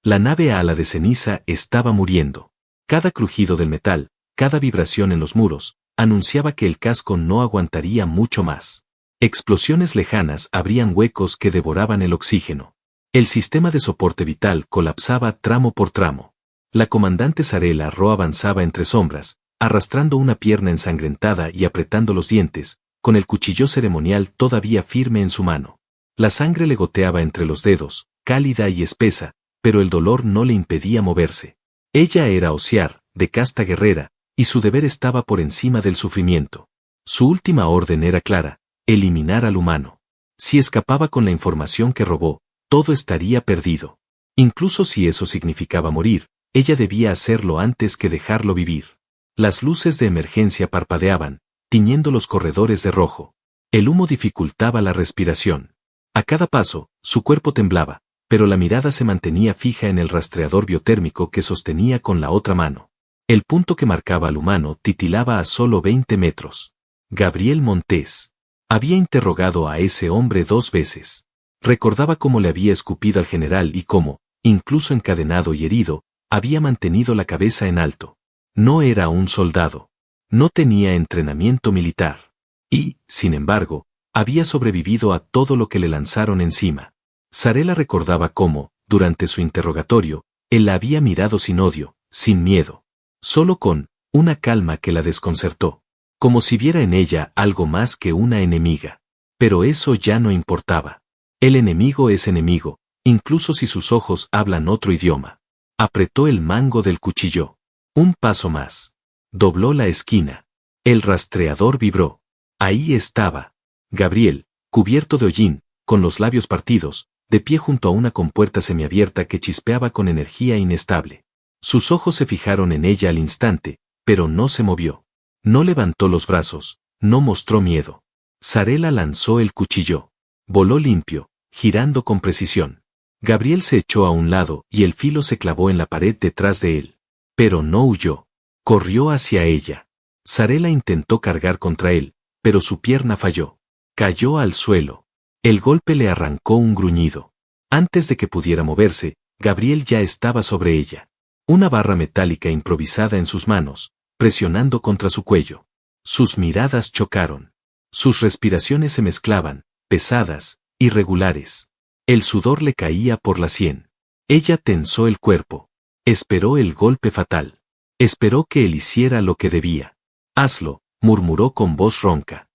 La nave a ala de ceniza estaba muriendo. Cada crujido del metal, cada vibración en los muros, anunciaba que el casco no aguantaría mucho más. Explosiones lejanas abrían huecos que devoraban el oxígeno. El sistema de soporte vital colapsaba tramo por tramo. La comandante Zarela Ro avanzaba entre sombras, arrastrando una pierna ensangrentada y apretando los dientes, con el cuchillo ceremonial todavía firme en su mano. La sangre le goteaba entre los dedos, cálida y espesa, pero el dolor no le impedía moverse. Ella era Osiar, de casta guerrera, y su deber estaba por encima del sufrimiento. Su última orden era clara: eliminar al humano. Si escapaba con la información que robó, todo estaría perdido. Incluso si eso significaba morir, ella debía hacerlo antes que dejarlo vivir. Las luces de emergencia parpadeaban, tiñendo los corredores de rojo. El humo dificultaba la respiración. A cada paso, su cuerpo temblaba, pero la mirada se mantenía fija en el rastreador biotérmico que sostenía con la otra mano. El punto que marcaba al humano titilaba a solo 20 metros. Gabriel Montés. Había interrogado a ese hombre 2 veces. Recordaba cómo le había escupido al general y cómo, incluso encadenado y herido, había mantenido la cabeza en alto. No era un soldado. No tenía entrenamiento militar. Y, sin embargo, había sobrevivido a todo lo que le lanzaron encima. Zarela recordaba cómo, durante su interrogatorio, él la había mirado sin odio, sin miedo. Solo con una calma que la desconcertó. Como si viera en ella algo más que una enemiga. Pero eso ya no importaba. El enemigo es enemigo, incluso si sus ojos hablan otro idioma. Apretó el mango del cuchillo. Un paso más. Dobló la esquina. El rastreador vibró. Ahí estaba. Gabriel, cubierto de hollín, con los labios partidos, de pie junto a una compuerta semiabierta que chispeaba con energía inestable. Sus ojos se fijaron en ella al instante, pero no se movió. No levantó los brazos, no mostró miedo. Zarela lanzó el cuchillo. Voló limpio, girando con precisión. Gabriel se echó a un lado y el filo se clavó en la pared detrás de él. Pero no huyó. Corrió hacia ella. Zarela intentó cargar contra él, pero su pierna falló. Cayó al suelo. El golpe le arrancó un gruñido. Antes de que pudiera moverse, Gabriel ya estaba sobre ella. Una barra metálica improvisada en sus manos, presionando contra su cuello. Sus miradas chocaron. Sus respiraciones se mezclaban, pesadas, irregulares. El sudor le caía por la sien. Ella tensó el cuerpo. Esperó el golpe fatal. Esperó que él hiciera lo que debía. Hazlo, murmuró con voz ronca.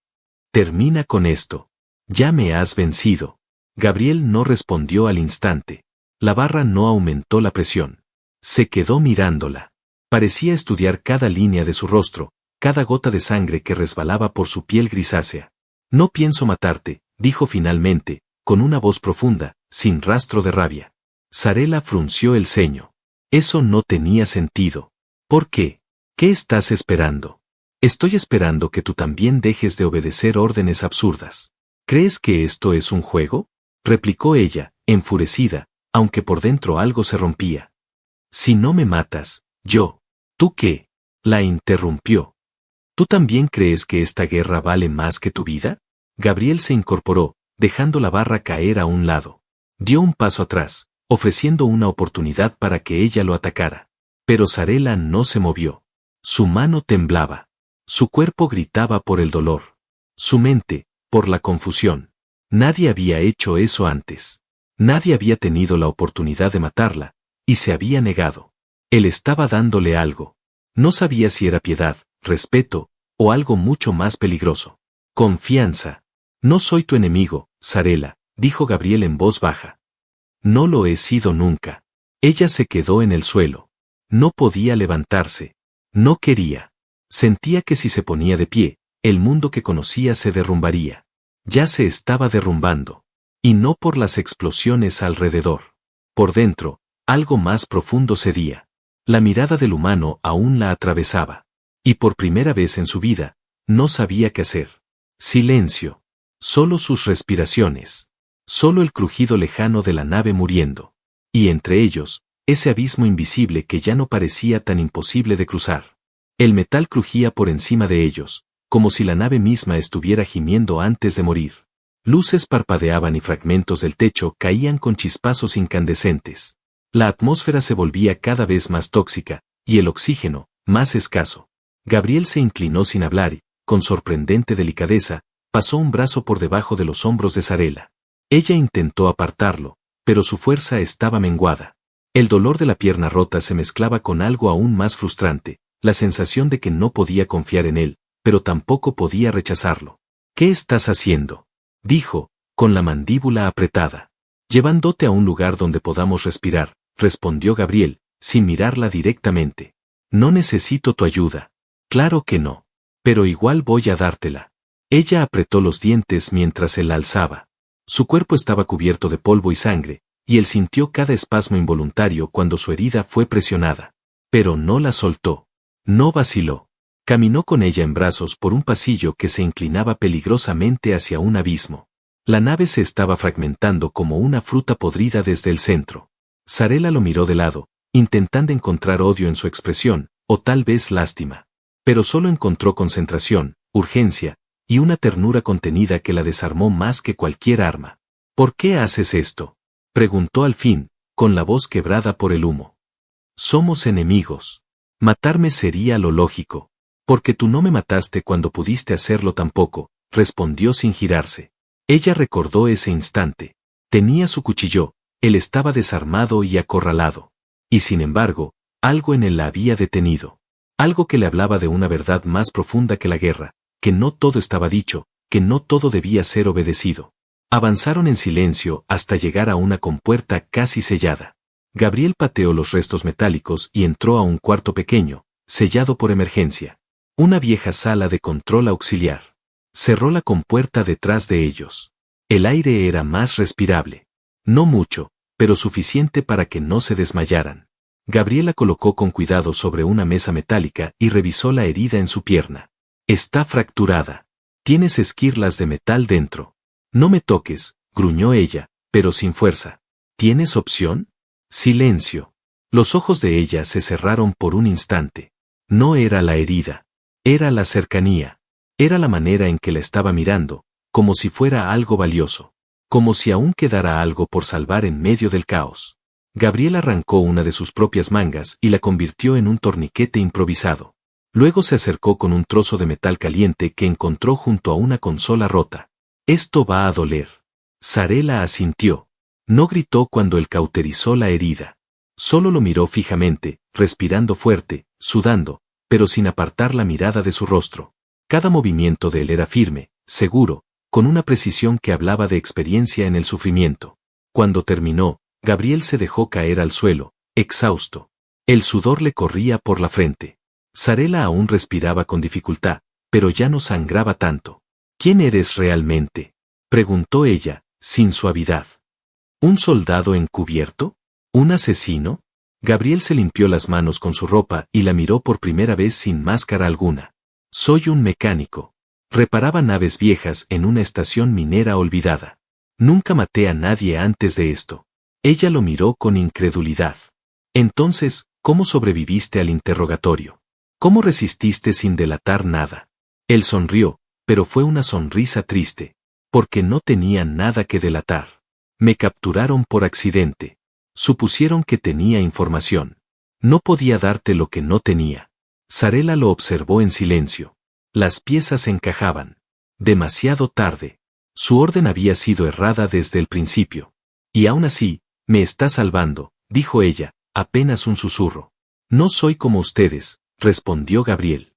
Termina con esto. Ya me has vencido. Gabriel no respondió al instante. La barra no aumentó la presión. Se quedó mirándola. Parecía estudiar cada línea de su rostro, cada gota de sangre que resbalaba por su piel grisácea. No pienso matarte, dijo finalmente, con una voz profunda, sin rastro de rabia. Zarela frunció el ceño. Eso no tenía sentido. ¿Por qué? ¿Qué estás esperando? Estoy esperando que tú también dejes de obedecer órdenes absurdas. ¿Crees que esto es un juego? Replicó ella, enfurecida, aunque por dentro algo se rompía. Si no me matas, yo. ¿Tú qué? La interrumpió. ¿Tú también crees que esta guerra vale más que tu vida? Gabriel se incorporó, dejando la barra caer a un lado. Dio un paso atrás, ofreciendo una oportunidad para que ella lo atacara. Pero Zarela no se movió. Su mano temblaba. Su cuerpo gritaba por el dolor. Su mente, por la confusión. Nadie había hecho eso antes. Nadie había tenido la oportunidad de matarla, y se había negado. Él estaba dándole algo. No sabía si era piedad, respeto, o algo mucho más peligroso. Confianza. No soy tu enemigo, Zarela, dijo Gabriel en voz baja. No lo he sido nunca. Ella se quedó en el suelo. No podía levantarse. No quería. Sentía que si se ponía de pie, el mundo que conocía se derrumbaría. Ya se estaba derrumbando. Y no por las explosiones alrededor. Por dentro, algo más profundo cedía. La mirada del humano aún la atravesaba. Y por primera vez en su vida, no sabía qué hacer. Silencio. Solo sus respiraciones. Solo el crujido lejano de la nave muriendo. Y entre ellos, ese abismo invisible que ya no parecía tan imposible de cruzar. El metal crujía por encima de ellos, como si la nave misma estuviera gimiendo antes de morir. Luces parpadeaban y fragmentos del techo caían con chispazos incandescentes. La atmósfera se volvía cada vez más tóxica, y el oxígeno, más escaso. Gabriel se inclinó sin hablar y, con sorprendente delicadeza, pasó un brazo por debajo de los hombros de Sarela. Ella intentó apartarlo, pero su fuerza estaba menguada. El dolor de la pierna rota se mezclaba con algo aún más frustrante, la sensación de que no podía confiar en él, pero tampoco podía rechazarlo. «¿Qué estás haciendo?», dijo, con la mandíbula apretada. «Llevándote a un lugar donde podamos respirar», respondió Gabriel, sin mirarla directamente. «No necesito tu ayuda». «Claro que no. Pero igual voy a dártela». Ella apretó los dientes mientras él la alzaba. Su cuerpo estaba cubierto de polvo y sangre, y él sintió cada espasmo involuntario cuando su herida fue presionada. Pero no la soltó. No vaciló. Caminó con ella en brazos por un pasillo que se inclinaba peligrosamente hacia un abismo. La nave se estaba fragmentando como una fruta podrida desde el centro. Sarela lo miró de lado, intentando encontrar odio en su expresión, o tal vez lástima. Pero solo encontró concentración, urgencia, y una ternura contenida que la desarmó más que cualquier arma. «¿Por qué haces esto?», preguntó al fin, con la voz quebrada por el humo. «Somos enemigos. Matarme sería lo lógico. Porque tú no me mataste cuando pudiste hacerlo tampoco», respondió sin girarse. Ella recordó ese instante. Tenía su cuchillo, él estaba desarmado y acorralado. Y sin embargo, algo en él la había detenido. Algo que le hablaba de una verdad más profunda que la guerra, que no todo estaba dicho, que no todo debía ser obedecido. Avanzaron en silencio hasta llegar a una compuerta casi sellada. Gabriel pateó los restos metálicos y entró a un cuarto pequeño, sellado por emergencia. Una vieja sala de control auxiliar. Cerró la compuerta detrás de ellos. El aire era más respirable. No mucho, pero suficiente para que no se desmayaran. Gabriel la colocó con cuidado sobre una mesa metálica y revisó la herida en su pierna. «Está fracturada. Tienes esquirlas de metal dentro». «No me toques», gruñó ella, pero sin fuerza. «¿Tienes opción?». Silencio. Los ojos de ella se cerraron por un instante. No era la herida. Era la cercanía. Era la manera en que la estaba mirando, como si fuera algo valioso. Como si aún quedara algo por salvar en medio del caos. Gabriel arrancó una de sus propias mangas y la convirtió en un torniquete improvisado. Luego se acercó con un trozo de metal caliente que encontró junto a una consola rota. «Esto va a doler». Sarela asintió. No gritó cuando él cauterizó la herida. Solo lo miró fijamente, respirando fuerte, sudando, pero sin apartar la mirada de su rostro. Cada movimiento de él era firme, seguro, con una precisión que hablaba de experiencia en el sufrimiento. Cuando terminó, Gabriel se dejó caer al suelo, exhausto. El sudor le corría por la frente. Sarela aún respiraba con dificultad, pero ya no sangraba tanto. «¿Quién eres realmente?», preguntó ella, sin suavidad. «¿Un soldado encubierto? ¿Un asesino?». Gabriel se limpió las manos con su ropa y la miró por primera vez sin máscara alguna. «Soy un mecánico. Reparaba naves viejas en una estación minera olvidada. Nunca maté a nadie antes de esto». Ella lo miró con incredulidad. «Entonces, ¿cómo sobreviviste al interrogatorio? ¿Cómo resististe sin delatar nada?». Él sonrió, pero fue una sonrisa triste. «Porque no tenía nada que delatar. Me capturaron por accidente. Supusieron que tenía información. No podía darte lo que no tenía». Sarela lo observó en silencio. Las piezas encajaban. Demasiado tarde. Su orden había sido errada desde el principio. «Y aún así, me está salvando», dijo ella, apenas un susurro. «No soy como ustedes», respondió Gabriel.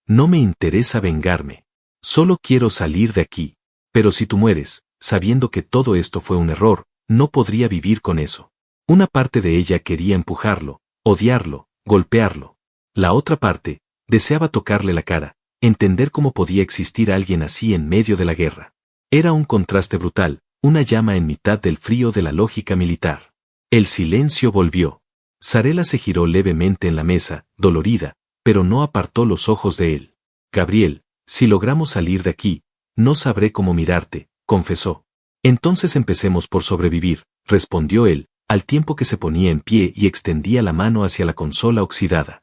«No me interesa vengarme. Solo quiero salir de aquí. Pero si tú mueres, sabiendo que todo esto fue un error, no podría vivir con eso». Una parte de ella quería empujarlo, odiarlo, golpearlo. La otra parte, deseaba tocarle la cara, entender cómo podía existir alguien así en medio de la guerra. Era un contraste brutal, una llama en mitad del frío de la lógica militar. El silencio volvió. Sarela se giró levemente en la mesa, dolorida, pero no apartó los ojos de él. «Gabriel, si logramos salir de aquí, no sabré cómo mirarte», confesó. «Entonces empecemos por sobrevivir», respondió él, al tiempo que se ponía en pie y extendía la mano hacia la consola oxidada.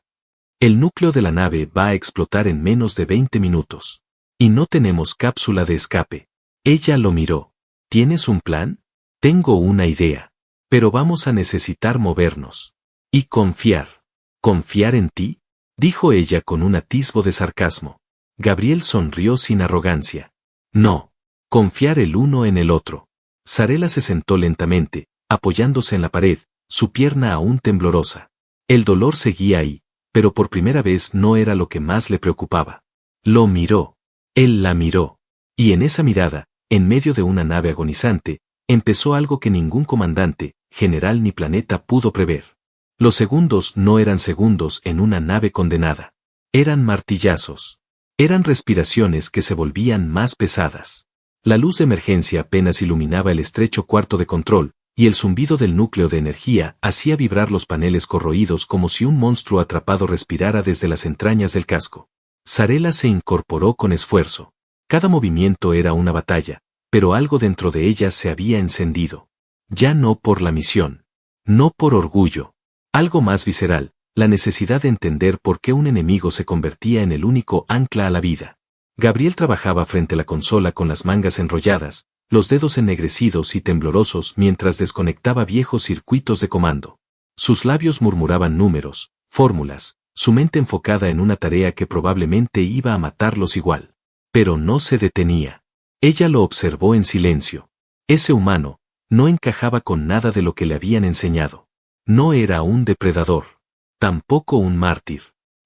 «El núcleo de la nave va a explotar en menos de 20 minutos. Y no tenemos cápsula de escape». Ella lo miró. «¿Tienes un plan?». «Tengo una idea. Pero vamos a necesitar movernos. Y confiar. ¿Confiar en ti?, dijo ella con un atisbo de sarcasmo. Gabriel sonrió sin arrogancia. No. Confiar el uno en el otro. Zarela se sentó lentamente, apoyándose en la pared, su pierna aún temblorosa. El dolor seguía ahí, pero por primera vez no era lo que más le preocupaba. Lo miró. Él la miró. Y en esa mirada, en medio de una nave agonizante, empezó algo que ningún comandante, general ni planeta pudo prever. Los segundos no eran segundos en una nave condenada. Eran martillazos. Eran respiraciones que se volvían más pesadas. La luz de emergencia apenas iluminaba el estrecho cuarto de control, y el zumbido del núcleo de energía hacía vibrar los paneles corroídos como si un monstruo atrapado respirara desde las entrañas del casco. Zarela se incorporó con esfuerzo. Cada movimiento era una batalla, pero algo dentro de ella se había encendido. Ya no por la misión. No por orgullo. Algo más visceral, la necesidad de entender por qué un enemigo se convertía en el único ancla a la vida. Gabriel trabajaba frente a la consola con las mangas enrolladas, los dedos ennegrecidos y temblorosos mientras desconectaba viejos circuitos de comando. Sus labios murmuraban números, fórmulas, su mente enfocada en una tarea que probablemente iba a matarlos igual. Pero no se detenía. Ella lo observó en silencio. Ese humano no encajaba con nada de lo que le habían enseñado. No era un depredador. Tampoco un mártir.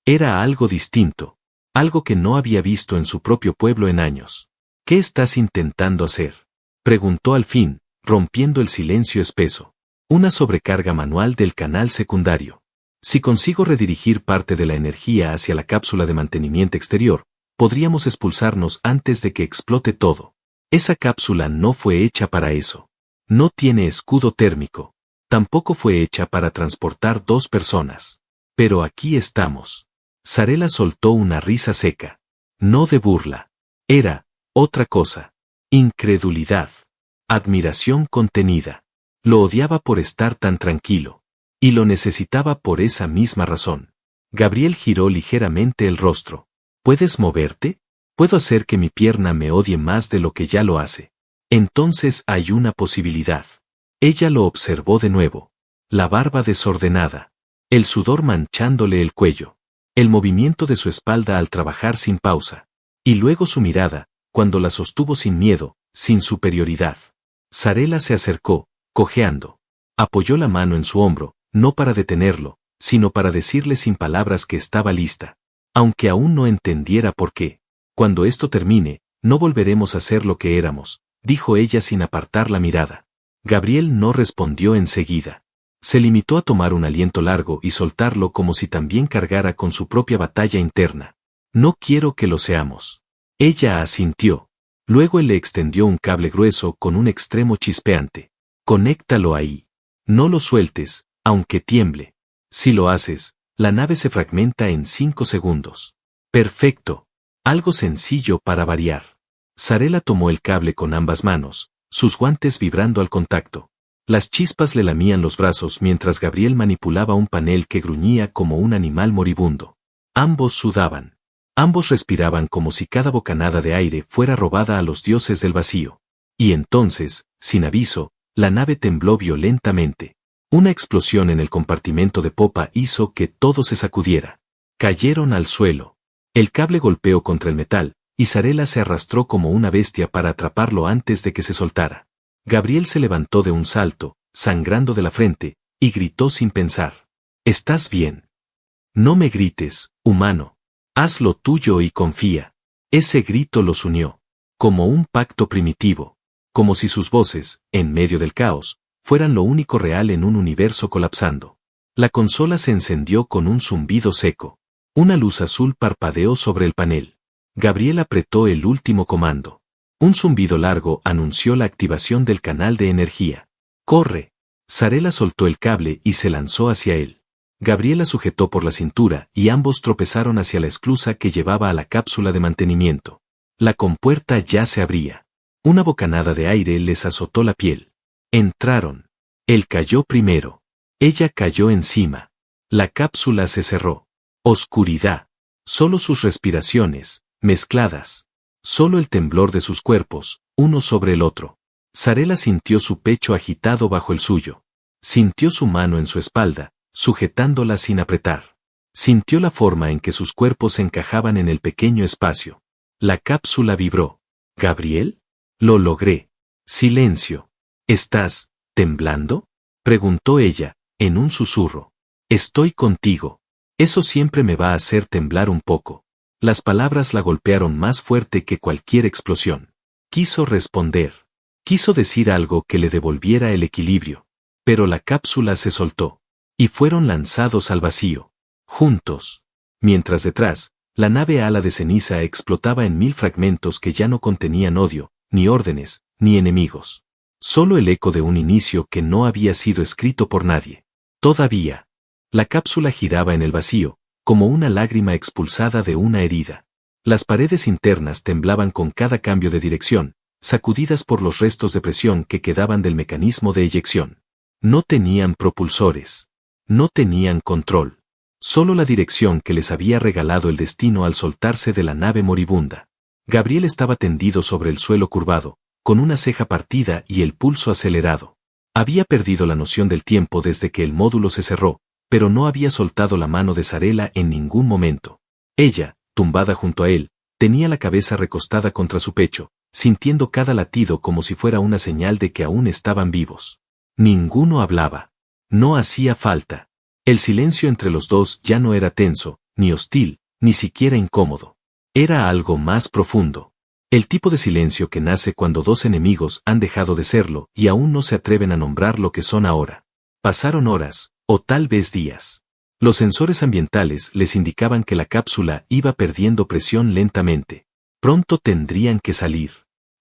Era algo distinto. Algo que no había visto en su propio pueblo en años. ¿Qué estás intentando hacer?, preguntó al fin, rompiendo el silencio espeso. Una sobrecarga manual del canal secundario. Si consigo redirigir parte de la energía hacia la cápsula de mantenimiento exterior, podríamos expulsarnos antes de que explote todo. Esa cápsula no fue hecha para eso. No tiene escudo térmico. Tampoco fue hecha para transportar 2 personas. Pero aquí estamos. Zarela soltó una risa seca. No de burla. Era otra cosa. Incredulidad. Admiración contenida. Lo odiaba por estar tan tranquilo. Y lo necesitaba por esa misma razón. Gabriel giró ligeramente el rostro. ¿Puedes moverte? Puedo hacer que mi pierna me odie más de lo que ya lo hace. Entonces hay una posibilidad. Ella lo observó de nuevo. La barba desordenada. El sudor manchándole el cuello. El movimiento de su espalda al trabajar sin pausa. Y luego su mirada, cuando la sostuvo sin miedo, sin superioridad. Zarela se acercó, cojeando. Apoyó la mano en su hombro, no para detenerlo, sino para decirle sin palabras que estaba lista. Aunque aún no entendiera por qué. Cuando esto termine, no volveremos a ser lo que éramos, dijo ella sin apartar la mirada. Gabriel no respondió enseguida. Se limitó a tomar un aliento largo y soltarlo como si también cargara con su propia batalla interna. No quiero que lo seamos. Ella asintió. Luego él le extendió un cable grueso con un extremo chispeante. Conéctalo ahí. No lo sueltes, aunque tiemble. Si lo haces, la nave se fragmenta en 5 segundos. Perfecto. Algo sencillo para variar. Zarela tomó el cable con ambas manos, sus guantes vibrando al contacto. Las chispas le lamían los brazos mientras Gabriel manipulaba un panel que gruñía como un animal moribundo. Ambos sudaban. Ambos respiraban como si cada bocanada de aire fuera robada a los dioses del vacío. Y entonces, sin aviso, la nave tembló violentamente. Una explosión en el compartimento de popa hizo que todo se sacudiera. Cayeron al suelo. El cable golpeó contra el metal, y Zarela se arrastró como una bestia para atraparlo antes de que se soltara. Gabriel se levantó de un salto, sangrando de la frente, y gritó sin pensar. ¿Estás bien? No me grites, humano. Haz lo tuyo y confía. Ese grito los unió. Como un pacto primitivo. Como si sus voces, en medio del caos, fueran lo único real en un universo colapsando. La consola se encendió con un zumbido seco. Una luz azul parpadeó sobre el panel. Gabriel apretó el último comando. Un zumbido largo anunció la activación del canal de energía. ¡Corre! Zarela soltó el cable y se lanzó hacia él. Gabriel la sujetó por la cintura y ambos tropezaron hacia la esclusa que llevaba a la cápsula de mantenimiento. La compuerta ya se abría. Una bocanada de aire les azotó la piel. Entraron. Él cayó primero. Ella cayó encima. La cápsula se cerró. Oscuridad. Solo sus respiraciones, mezcladas. Solo el temblor de sus cuerpos, uno sobre el otro. Zarela sintió su pecho agitado bajo el suyo. Sintió su mano en su espalda, sujetándola sin apretar. Sintió la forma en que sus cuerpos se encajaban en el pequeño espacio. La cápsula vibró. ¿Gabriel? Lo logré. Silencio. ¿Estás temblando? Preguntó ella, en un susurro. Estoy contigo. Eso siempre me va a hacer temblar un poco. Las palabras la golpearon más fuerte que cualquier explosión. Quiso responder. Quiso decir algo que le devolviera el equilibrio. Pero la cápsula se soltó. Y fueron lanzados al vacío. Juntos. Mientras detrás, la nave ala de ceniza explotaba en 1000 fragmentos que ya no contenían odio, ni órdenes, ni enemigos. Solo el eco de un inicio que no había sido escrito por nadie. Todavía. La cápsula giraba en el vacío, como una lágrima expulsada de una herida. Las paredes internas temblaban con cada cambio de dirección, sacudidas por los restos de presión que quedaban del mecanismo de eyección. No tenían propulsores. No tenían control. Solo la dirección que les había regalado el destino al soltarse de la nave moribunda. Gabriel estaba tendido sobre el suelo curvado, con una ceja partida y el pulso acelerado. Había perdido la noción del tiempo desde que el módulo se cerró, pero no había soltado la mano de Sarela en ningún momento. Ella, tumbada junto a él, tenía la cabeza recostada contra su pecho, sintiendo cada latido como si fuera una señal de que aún estaban vivos. Ninguno hablaba. No hacía falta. El silencio entre los dos ya no era tenso, ni hostil, ni siquiera incómodo. Era algo más profundo. El tipo de silencio que nace cuando dos enemigos han dejado de serlo y aún no se atreven a nombrar lo que son ahora. Pasaron horas, o tal vez días. Los sensores ambientales les indicaban que la cápsula iba perdiendo presión lentamente. Pronto tendrían que salir.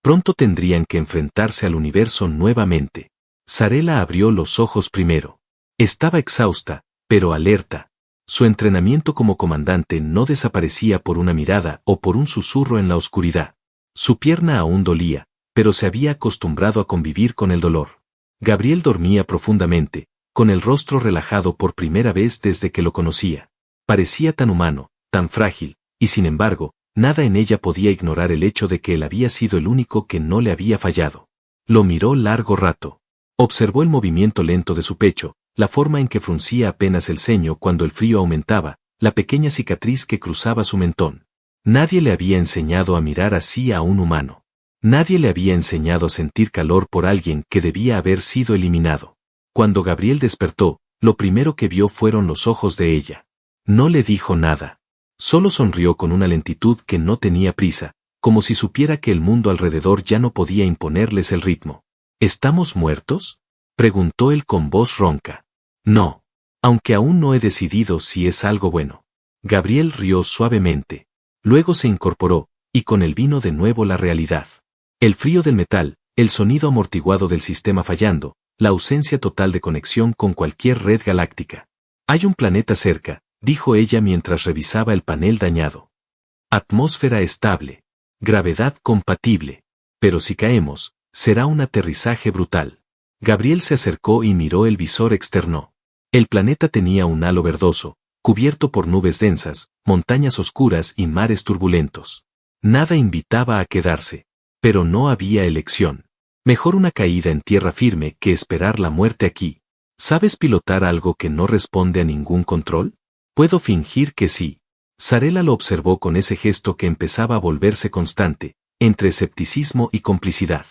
Pronto tendrían que enfrentarse al universo nuevamente. Sarela abrió los ojos primero. Estaba exhausta, pero alerta. Su entrenamiento como comandante no desaparecía por una mirada o por un susurro en la oscuridad. Su pierna aún dolía, pero se había acostumbrado a convivir con el dolor. Gabriel dormía profundamente, con el rostro relajado por primera vez desde que lo conocía. Parecía tan humano, tan frágil, y sin embargo, nada en ella podía ignorar el hecho de que él había sido el único que no le había fallado. Lo miró largo rato. Observó el movimiento lento de su pecho, la forma en que fruncía apenas el ceño cuando el frío aumentaba, la pequeña cicatriz que cruzaba su mentón. Nadie le había enseñado a mirar así a un humano. Nadie le había enseñado a sentir calor por alguien que debía haber sido eliminado. Cuando Gabriel despertó, lo primero que vio fueron los ojos de ella. No le dijo nada. Solo sonrió con una lentitud que no tenía prisa, como si supiera que el mundo alrededor ya no podía imponerles el ritmo. ¿Estamos muertos?, preguntó él con voz ronca. No. Aunque aún no he decidido si es algo bueno. Gabriel rió suavemente. Luego se incorporó, y con él vino de nuevo la realidad. El frío del metal, el sonido amortiguado del sistema fallando, la ausencia total de conexión con cualquier red galáctica. Hay un planeta cerca, dijo ella mientras revisaba el panel dañado. Atmósfera estable. Gravedad compatible. Pero si caemos, será un aterrizaje brutal. Gabriel se acercó y miró el visor externo. El planeta tenía un halo verdoso, cubierto por nubes densas, montañas oscuras y mares turbulentos. Nada invitaba a quedarse. Pero no había elección. Mejor una caída en tierra firme que esperar la muerte aquí. ¿Sabes pilotar algo que no responde a ningún control? Puedo fingir que sí. Sarela lo observó con ese gesto que empezaba a volverse constante, entre escepticismo y complicidad.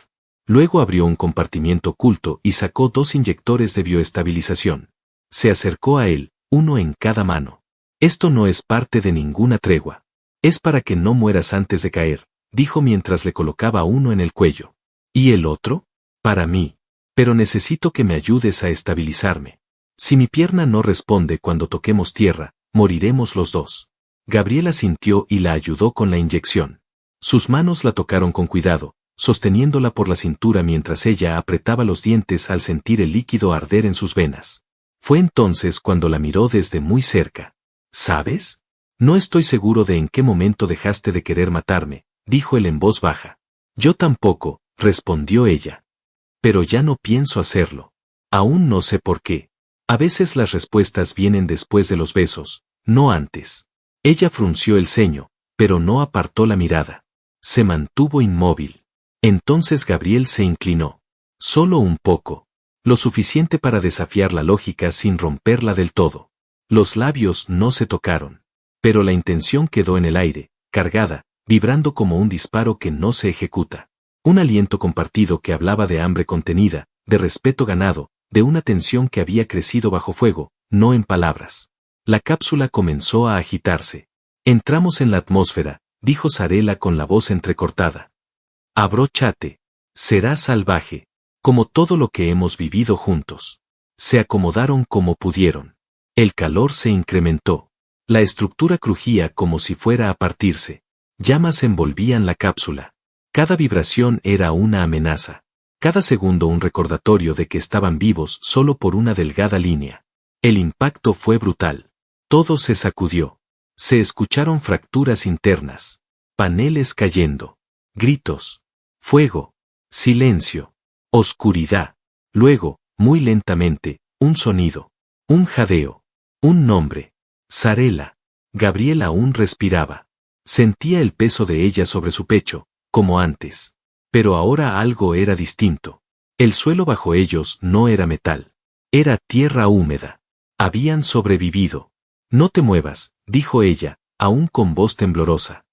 Luego abrió un compartimiento oculto y sacó 2 inyectores de bioestabilización. Se acercó a él, uno en cada mano. Esto no es parte de ninguna tregua. Es para que no mueras antes de caer, dijo mientras le colocaba uno en el cuello. ¿Y el otro? Para mí. Pero necesito que me ayudes a estabilizarme. Si mi pierna no responde cuando toquemos tierra, moriremos los dos. Gabriela asintió y la ayudó con la inyección. Sus manos la tocaron con cuidado, sosteniéndola por la cintura mientras ella apretaba los dientes al sentir el líquido arder en sus venas. Fue entonces cuando la miró desde muy cerca. ¿Sabes? No estoy seguro de en qué momento dejaste de querer matarme, dijo él en voz baja. Yo tampoco, respondió ella. Pero ya no pienso hacerlo. Aún no sé por qué. A veces las respuestas vienen después de los besos, no antes. Ella frunció el ceño, pero no apartó la mirada. Se mantuvo inmóvil. Entonces Gabriel se inclinó. Solo un poco. Lo suficiente para desafiar la lógica sin romperla del todo. Los labios no se tocaron. Pero la intención quedó en el aire, cargada, vibrando como un disparo que no se ejecuta. Un aliento compartido que hablaba de hambre contenida, de respeto ganado, de una tensión que había crecido bajo fuego, no en palabras. La cápsula comenzó a agitarse. Entramos en la atmósfera, dijo Sarela con la voz entrecortada. Abróchate. Será salvaje, como todo lo que hemos vivido juntos. Se acomodaron como pudieron. El calor se incrementó. La estructura crujía como si fuera a partirse. Llamas envolvían la cápsula. Cada vibración era una amenaza. Cada segundo un recordatorio de que estaban vivos solo por una delgada línea. El impacto fue brutal. Todo se sacudió. Se escucharon fracturas internas. Paneles cayendo. Gritos. Fuego. Silencio. Oscuridad. Luego, muy lentamente, un sonido. Un jadeo. Un nombre. Sarela. Gabriel aún respiraba. Sentía el peso de ella sobre su pecho, como antes. Pero ahora algo era distinto. El suelo bajo ellos no era metal. Era tierra húmeda. Habían sobrevivido. No te muevas, dijo ella, aún con voz temblorosa.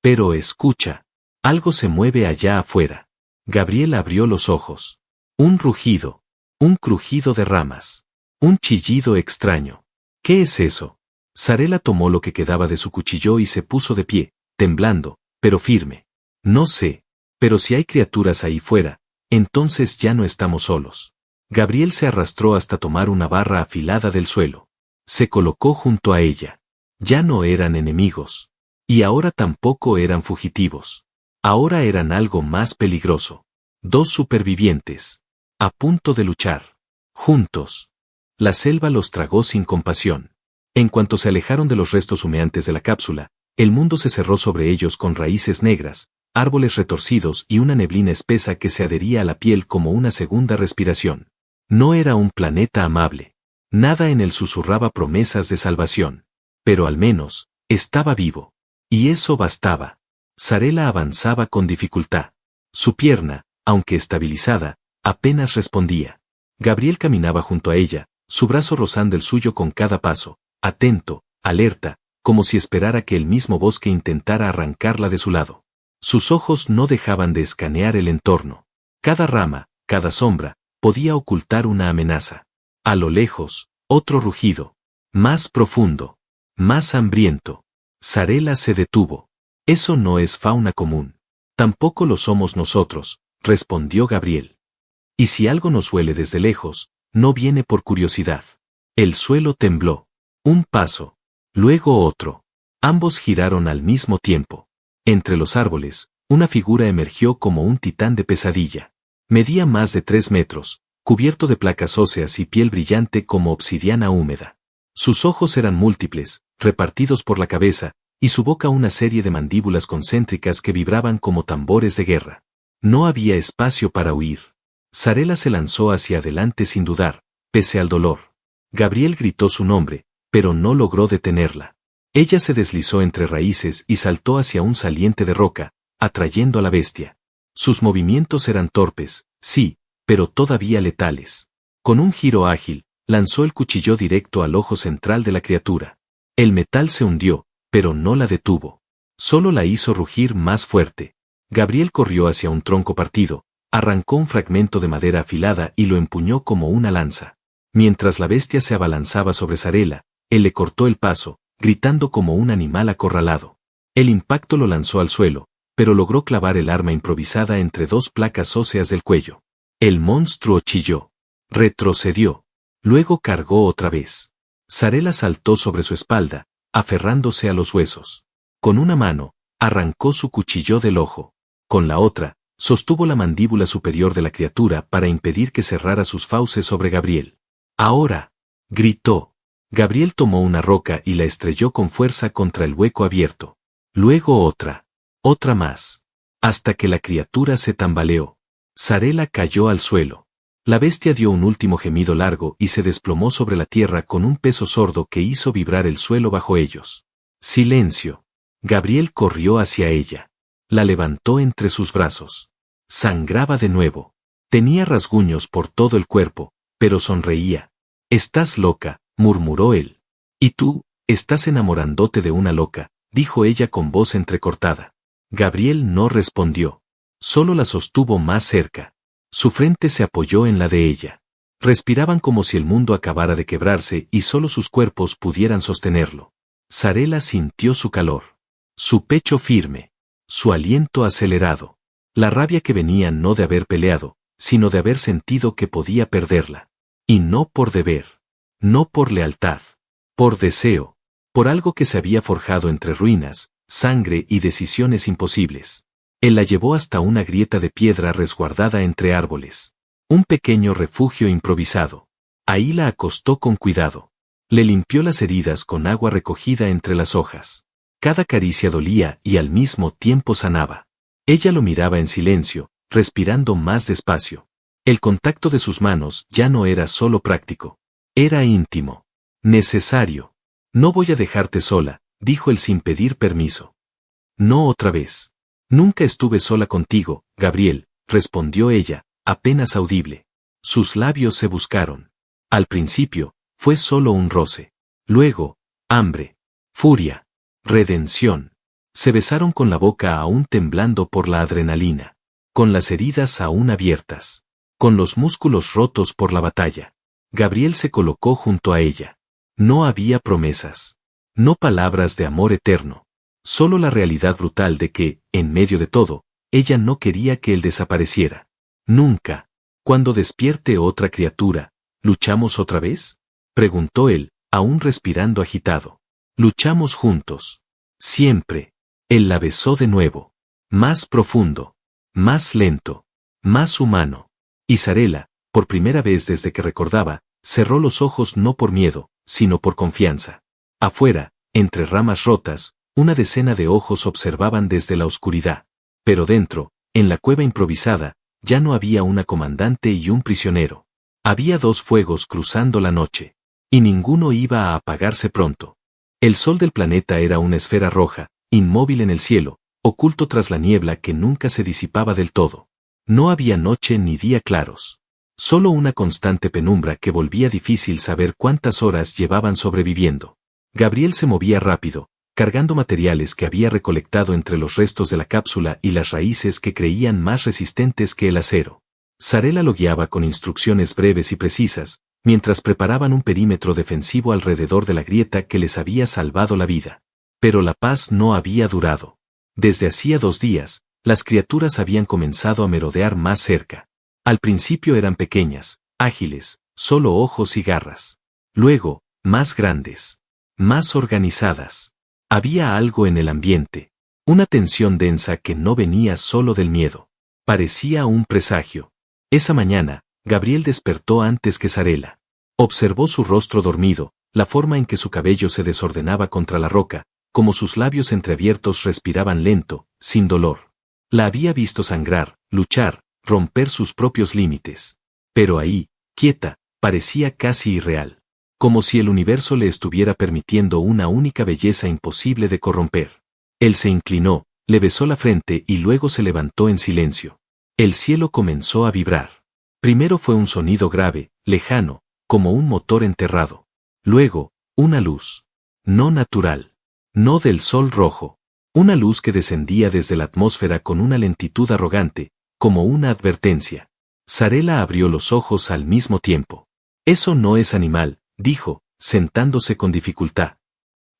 Pero escucha. Algo se mueve allá afuera. Gabriel abrió los ojos. Un rugido. Un crujido de ramas. Un chillido extraño. ¿Qué es eso? Sarela tomó lo que quedaba de su cuchillo y se puso de pie, temblando, pero firme. No sé. Pero si hay criaturas ahí fuera, entonces ya no estamos solos. Gabriel se arrastró hasta tomar una barra afilada del suelo. Se colocó junto a ella. Ya no eran enemigos. Y ahora tampoco eran fugitivos. Ahora eran algo más peligroso. Dos supervivientes. A punto de luchar. Juntos. La selva los tragó sin compasión. En cuanto se alejaron de los restos humeantes de la cápsula, el mundo se cerró sobre ellos con raíces negras, árboles retorcidos y una neblina espesa que se adhería a la piel como una segunda respiración. No era un planeta amable. Nada en él susurraba promesas de salvación. Pero al menos, estaba vivo. Y eso bastaba. Sarela avanzaba con dificultad. Su pierna, aunque estabilizada, apenas respondía. Gabriel caminaba junto a ella, su brazo rozando el suyo con cada paso, atento, alerta, como si esperara que el mismo bosque intentara arrancarla de su lado. Sus ojos no dejaban de escanear el entorno. Cada rama, cada sombra, podía ocultar una amenaza. A lo lejos, otro rugido. Más profundo. Más hambriento. Sarela se detuvo. Eso no es fauna común. Tampoco lo somos nosotros, respondió Gabriel. Y si algo nos huele desde lejos, no viene por curiosidad. El suelo tembló. Un paso. Luego otro. Ambos giraron al mismo tiempo. Entre los árboles, una figura emergió como un titán de pesadilla. Medía más de 3 metros, cubierto de placas óseas y piel brillante como obsidiana húmeda. Sus ojos eran múltiples, repartidos por la cabeza, y su boca una serie de mandíbulas concéntricas que vibraban como tambores de guerra. No había espacio para huir. Sarela se lanzó hacia adelante sin dudar, pese al dolor. Gabriel gritó su nombre, pero no logró detenerla. Ella se deslizó entre raíces y saltó hacia un saliente de roca, atrayendo a la bestia. Sus movimientos eran torpes, sí, pero todavía letales. Con un giro ágil, lanzó el cuchillo directo al ojo central de la criatura. El metal se hundió, pero no la detuvo. Solo la hizo rugir más fuerte. Gabriel corrió hacia un tronco partido, arrancó un fragmento de madera afilada y lo empuñó como una lanza. Mientras la bestia se abalanzaba sobre Sarela, él le cortó el paso, gritando como un animal acorralado. El impacto lo lanzó al suelo, pero logró clavar el arma improvisada entre 2 placas óseas del cuello. El monstruo chilló. Retrocedió. Luego cargó otra vez. Sarela saltó sobre su espalda, aferrándose a los huesos. Con una mano, arrancó su cuchillo del ojo. Con la otra, sostuvo la mandíbula superior de la criatura para impedir que cerrara sus fauces sobre Gabriel. ¡Ahora! Gritó. Gabriel tomó una roca y la estrelló con fuerza contra el hueco abierto. Luego otra. Otra más. Hasta que la criatura se tambaleó. Sarela cayó al suelo. La bestia dio un último gemido largo y se desplomó sobre la tierra con un peso sordo que hizo vibrar el suelo bajo ellos. Silencio. Gabriel corrió hacia ella. La levantó entre sus brazos. Sangraba de nuevo. Tenía rasguños por todo el cuerpo, pero sonreía. «Estás loca», murmuró él. «Y tú, estás enamorándote de una loca», dijo ella con voz entrecortada. Gabriel no respondió. Solo la sostuvo más cerca. Su frente se apoyó en la de ella. Respiraban como si el mundo acabara de quebrarse y solo sus cuerpos pudieran sostenerlo. Sarela sintió su calor. Su pecho firme. Su aliento acelerado. La rabia que venía no de haber peleado, sino de haber sentido que podía perderla. Y no por deber. No por lealtad. Por deseo. Por algo que se había forjado entre ruinas, sangre y decisiones imposibles. Él la llevó hasta una grieta de piedra resguardada entre árboles. Un pequeño refugio improvisado. Ahí la acostó con cuidado. Le limpió las heridas con agua recogida entre las hojas. Cada caricia dolía y al mismo tiempo sanaba. Ella lo miraba en silencio, respirando más despacio. El contacto de sus manos ya no era solo práctico. Era íntimo. Necesario. «No voy a dejarte sola», dijo él sin pedir permiso. «No otra vez». «Nunca estuve sola contigo, Gabriel», respondió ella, apenas audible. Sus labios se buscaron. Al principio, fue solo un roce. Luego, hambre, furia, redención. Se besaron con la boca aún temblando por la adrenalina. Con las heridas aún abiertas. Con los músculos rotos por la batalla. Gabriel se colocó junto a ella. No había promesas. No palabras de amor eterno. Solo la realidad brutal de que, en medio de todo, ella no quería que él desapareciera. Nunca. Cuando despierte otra criatura, ¿luchamos otra vez?, preguntó él, aún respirando agitado. Luchamos juntos. Siempre. Él la besó de nuevo. Más profundo. Más lento. Más humano. Y Sarela, por primera vez desde que recordaba, cerró los ojos no por miedo, sino por confianza. Afuera, entre ramas rotas, una decena de ojos observaban desde la oscuridad. Pero dentro, en la cueva improvisada, ya no había una comandante y un prisionero. Había dos fuegos cruzando la noche. Y ninguno iba a apagarse pronto. El sol del planeta era una esfera roja, inmóvil en el cielo, oculto tras la niebla que nunca se disipaba del todo. No había noche ni día claros. Solo una constante penumbra que volvía difícil saber cuántas horas llevaban sobreviviendo. Gabriel se movía rápido, cargando materiales que había recolectado entre los restos de la cápsula y las raíces que creían más resistentes que el acero. Sarela lo guiaba con instrucciones breves y precisas, mientras preparaban un perímetro defensivo alrededor de la grieta que les había salvado la vida. Pero la paz no había durado. Desde hacía 2 días, las criaturas habían comenzado a merodear más cerca. Al principio eran pequeñas, ágiles, solo ojos y garras. Luego, más grandes. Más organizadas. Había algo en el ambiente. Una tensión densa que no venía solo del miedo. Parecía un presagio. Esa mañana, Gabriel despertó antes que Sarela. Observó su rostro dormido, la forma en que su cabello se desordenaba contra la roca, como sus labios entreabiertos respiraban lento, sin dolor. La había visto sangrar, luchar, romper sus propios límites. Pero ahí, quieta, parecía casi irreal. Como si el universo le estuviera permitiendo una única belleza imposible de corromper. Él se inclinó, le besó la frente y luego se levantó en silencio. El cielo comenzó a vibrar. Primero fue un sonido grave, lejano, como un motor enterrado. Luego, una luz. No natural. No del sol rojo. Una luz que descendía desde la atmósfera con una lentitud arrogante, como una advertencia. Sarela abrió los ojos al mismo tiempo. Eso no es animal, dijo, sentándose con dificultad.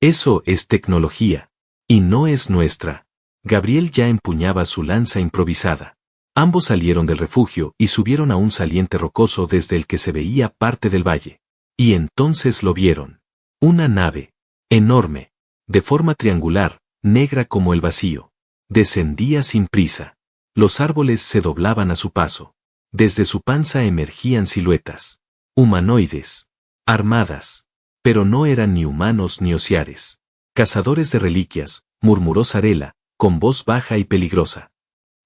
Eso es tecnología. Y no es nuestra. Gabriel ya empuñaba su lanza improvisada. Ambos salieron del refugio y subieron a un saliente rocoso desde el que se veía parte del valle. Y entonces lo vieron. Una nave. Enorme. De forma triangular, negra como el vacío. Descendía sin prisa. Los árboles se doblaban a su paso. Desde su panza emergían siluetas. Humanoides. Armadas. Pero no eran ni humanos ni osiares. Cazadores de reliquias, murmuró Sarela, con voz baja y peligrosa.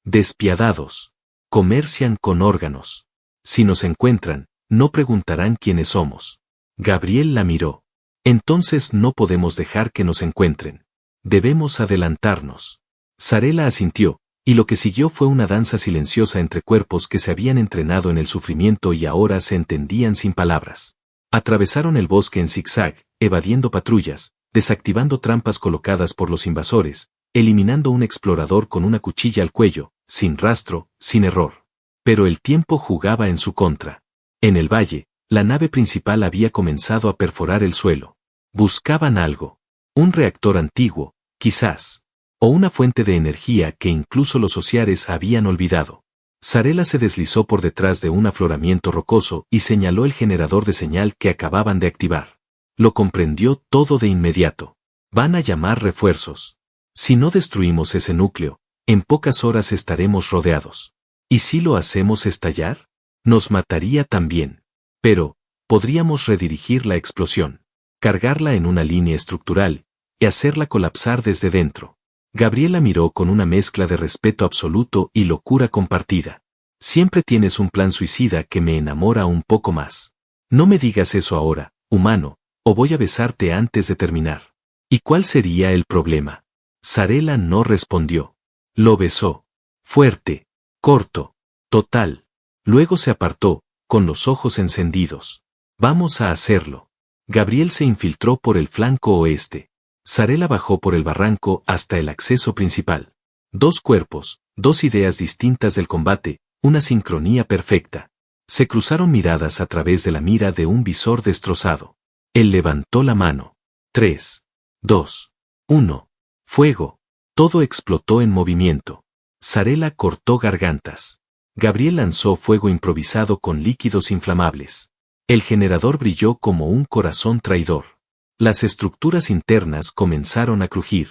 Despiadados. Comercian con órganos. Si nos encuentran, no preguntarán quiénes somos. Gabriel la miró. Entonces no podemos dejar que nos encuentren. Debemos adelantarnos. Sarela asintió, Y lo que siguió fue una danza silenciosa entre cuerpos que se habían entrenado en el sufrimiento y ahora se entendían sin palabras. Atravesaron el bosque en zigzag, evadiendo patrullas, desactivando trampas colocadas por los invasores, eliminando un explorador con una cuchilla al cuello, sin rastro, sin error. Pero el tiempo jugaba en su contra. En el valle, la nave principal había comenzado a perforar el suelo. Buscaban algo. Un reactor antiguo, quizás. O una fuente de energía que incluso los osiares habían olvidado. Sarela se deslizó por detrás de un afloramiento rocoso y señaló el generador de señal que acababan de activar. Lo comprendió todo de inmediato. Van a llamar refuerzos. Si no destruimos ese núcleo, en pocas horas estaremos rodeados. ¿Y si lo hacemos estallar? Nos mataría también. Pero, podríamos redirigir la explosión, cargarla en una línea estructural, y hacerla colapsar desde dentro. Gabriela miró con una mezcla de respeto absoluto y locura compartida. Siempre tienes un plan suicida que me enamora un poco más. No me digas eso ahora, humano, o voy a besarte antes de terminar. ¿Y cuál sería el problema? Sarela no respondió. Lo besó. Fuerte, corto, total. Luego se apartó, con los ojos encendidos. Vamos a hacerlo. Gabriel se infiltró por el flanco oeste. Sarela bajó por el barranco hasta el acceso principal. Dos cuerpos, dos ideas distintas del combate, una sincronía perfecta. Se cruzaron miradas a través de la mira de un visor destrozado. Él levantó la mano. 3, 2, 1. Fuego. Todo explotó en movimiento. Sarela cortó gargantas. Gabriel lanzó fuego improvisado con líquidos inflamables. El generador brilló como un corazón traidor. Las estructuras internas comenzaron a crujir.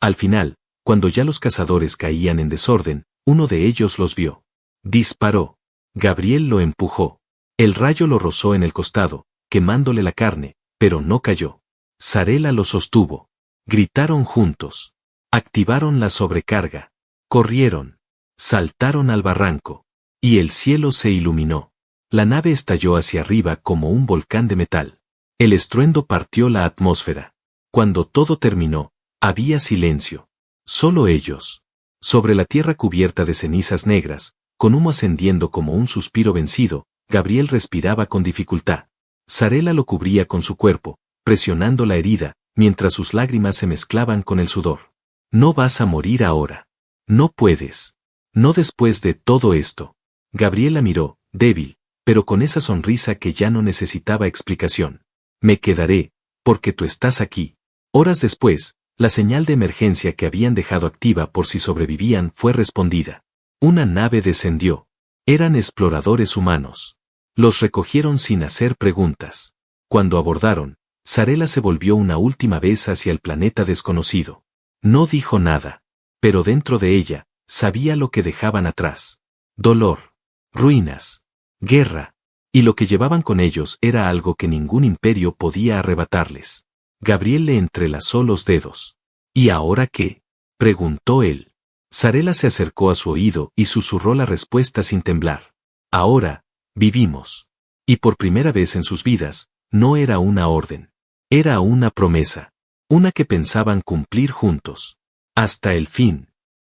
Al final, cuando ya los cazadores caían en desorden, uno de ellos los vio. Disparó. Gabriel lo empujó. El rayo lo rozó en el costado, quemándole la carne, pero no cayó. Sarela lo sostuvo. Gritaron juntos. Activaron la sobrecarga. Corrieron. Saltaron al barranco. Y el cielo se iluminó. La nave estalló hacia arriba como un volcán de metal. El estruendo partió la atmósfera. Cuando todo terminó, había silencio. Solo ellos. Sobre la tierra cubierta de cenizas negras, con humo ascendiendo como un suspiro vencido, Gabriel respiraba con dificultad. Sarela lo cubría con su cuerpo, presionando la herida, mientras sus lágrimas se mezclaban con el sudor. No vas a morir ahora. No puedes. No después de todo esto. Gabriela miró, débil, pero con esa sonrisa que ya no necesitaba explicación. Me quedaré, porque tú estás aquí. Horas después, la señal de emergencia que habían dejado activa por si sobrevivían fue respondida. Una nave descendió. Eran exploradores humanos. Los recogieron sin hacer preguntas. Cuando abordaron, Sarela se volvió una última vez hacia el planeta desconocido. No dijo nada. Pero dentro de ella, sabía lo que dejaban atrás. Dolor. Ruinas. Guerra. Y lo que llevaban con ellos era algo que ningún imperio podía arrebatarles. Gabriel le entrelazó los dedos. ¿Y ahora qué? Preguntó él. Sarela se acercó a su oído y susurró la respuesta sin temblar. Ahora, vivimos. Y por primera vez en sus vidas, no era una orden. Era una promesa. Una que pensaban cumplir juntos. Hasta el fin.